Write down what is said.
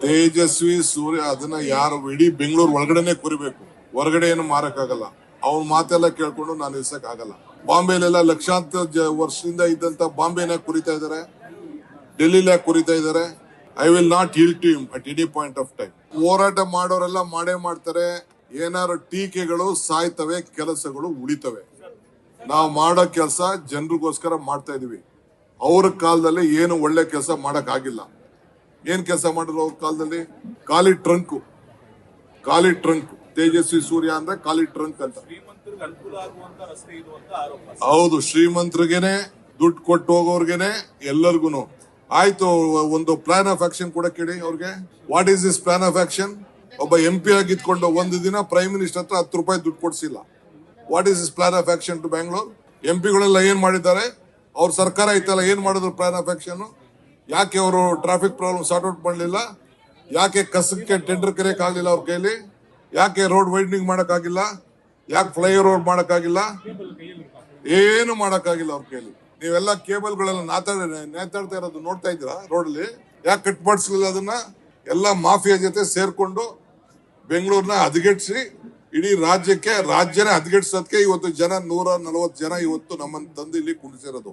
ತೇಜಸ್ವಿ ಸೂರ್ಯ ಅದನ್ನ ಯಾರು ಇಡೀ ಬೆಂಗಳೂರು ಒಳಗಡೆನೆ ಕುರಿಬೇಕು, ಹೊರಗಡೆ ಏನು ಮಾರಕ್ಕಾಗಲ್ಲ. ಅವ್ನ ಮಾತೆಲ್ಲ ಕೇಳ್ಕೊಂಡು ನಾನು ನಿಲ್ಸಕ್ ಆಗಲ್ಲ. ಬಾಂಬೆಲೆಲ್ಲ ಲಕ್ಷಾಂತರ ವರ್ಷದಿಂದ ಇದ್ದಂತ ಬಾಂಬೆನ ಕುರಿತಾ ಇದಾರೆ, ಡೆಲ್ಲಿಲ ಕುರಿತಾ ಇದಾರೆ. I will not yield to him at any point of time. ಹೋರಾಟ ಮಾಡೋರೆಲ್ಲ ಮಾಡೇ ಮಾಡ್ತಾರೆ. ಏನಾದ್ರು ಟೀಕೆಗಳು ಸಾಯ್ತವೆ, ಕೆಲಸಗಳು ಉಳಿತವೆ. ನಾವು ಮಾಡೋ ಕೆಲಸ ಜನರಿಗೋಸ್ಕರ ಮಾಡ್ತಾ ಇದೀವಿ. ಅವ್ರ ಕಾಲದಲ್ಲಿ ಏನು ಒಳ್ಳೆ ಕೆಲಸ ಮಾಡಕ್ ಆಗಿಲ್ಲ. ಏನ್ ಕೆಲಸ ಮಾಡಿದ್ರು ಅವ್ರ ಕಾಲದಲ್ಲಿ? ಖಾಲಿ ಟ್ರಂಕ್. ತೇಜಸ್ವಿ ಸೂರ್ಯ ಅಂದ್ರೆ ಖಾಲಿ ಟ್ರಂಕ್ ಅಂತ. ಹೌದು, ಶ್ರೀಮಂತರಿಗೆನೆ ದುಡ್ಡು ಕೊಟ್ಟು ಹೋಗೋರ್ಗೆನೆ ಎಲ್ಲರಿಗೂ ಆಯ್ತು. ಒಂದು ಪ್ಲಾನ್ ಆಫ್ ಆಕ್ಷನ್ ಕೂಡ ಕೇಳಿ ಅವ್ರಿಗೆ. What is this plan of action? ಒಬ್ಬ MP ಆಗಿದ್ಕೊಂಡು ಒಂದು ದಿನ ಪ್ರೈಮ್ ಮಿನಿಸ್ಟರ್ ಹತ್ರ 10 ರೂಪಾಯಿ ದುಡ್ಡು ಕೊಡ್ಸಿಲ್ಲ. What is this plan of action to Bangalore? MP ಏನ್ ಮಾಡಿದ್ದಾರೆ? ಅವ್ರ ಸರ್ಕಾರ ಐತಲ್ಲ, ಏನ್ ಮಾಡಿದ್ರು ಪ್ಲಾನ್ ಆಫ್ ಆಕ್ಷನ್? ಯಾಕೆ ಅವರು ಟ್ರಾಫಿಕ್ ಪ್ರಾಬ್ಲಮ್ ಸಾರ್ಟ್ ಔಟ್ ಮಾಡಲಿಲ್ಲ? ಯಾಕೆ ಕಸಕ್ಕೆ ಟೆಂಡರ್ ಕರೆಯಕ್ ಆಗ್ಲಿಲ್ಲ ಅವ್ರ ಕೈಲಿ? ಯಾಕೆ ರೋಡ್ ವೈಡ್ನಿಂಗ್ ಮಾಡಕ್ ಆಗಿಲ್ಲ? ಯಾಕೆ ಫ್ಲೈಓವರ್ ರೋಡ್ ಮಾಡಕ್ ಆಗಿಲ್ಲ? ಏನು ಮಾಡಕ್ ಆಗಿಲ್ಲ ಅವ್ರ ಕೈಲಿ. ನೀವೆಲ್ಲ ಕೇಬಲ್ಗಳೆಲ್ಲ ನೇತಾಡ್ತಾ ಇರೋದು ನೋಡ್ತಾ ಇದ್ದೀರಾ ರೋಡಲ್ಲಿ. ಯಾಕೆ ಕಟ್ ಮಾಡಿಸ್ಲಿಲ್ಲ ಅದನ್ನ? ಎಲ್ಲ ಮಾಫಿಯಾ ಜೊತೆ ಸೇರ್ಕೊಂಡು ಬೆಂಗಳೂರನ್ನ ಹದಗೆಡ್ಸಿ ಇಡೀ ರಾಜ್ಯನೇ ಹದಗೆಡ್ಸೋದಕ್ಕೆ ಇವತ್ತು 140 ಜನ ಇವತ್ತು ನಮ್ಮನ್ನು ತಂದು ಇಲ್ಲಿ ಕುಣಿಸಿರೋದು.